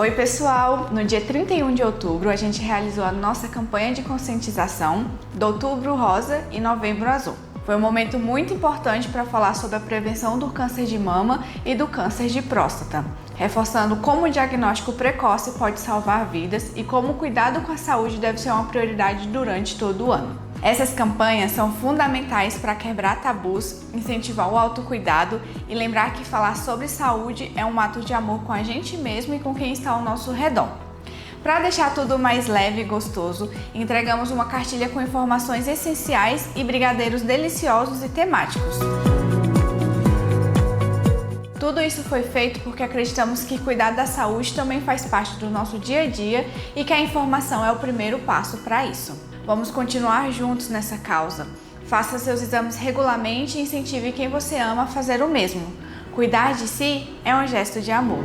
Oi pessoal, no dia 31 de outubro a gente realizou a nossa campanha de conscientização do Outubro Rosa e Novembro Azul. Foi um momento muito importante para falar sobre a prevenção do câncer de mama e do câncer de próstata, reforçando como o diagnóstico precoce pode salvar vidas e como o cuidado com a saúde deve ser uma prioridade durante todo o ano. Essas campanhas são fundamentais para quebrar tabus, incentivar o autocuidado e lembrar que falar sobre saúde é um ato de amor com a gente mesmo e com quem está ao nosso redor. Para deixar tudo mais leve e gostoso, entregamos uma cartilha com informações essenciais e brigadeiros deliciosos e temáticos. Tudo isso foi feito porque acreditamos que cuidar da saúde também faz parte do nosso dia a dia e que a informação é o primeiro passo para isso. Vamos continuar juntos nessa causa. Faça seus exames regularmente e incentive quem você ama a fazer o mesmo. Cuidar de si é um gesto de amor.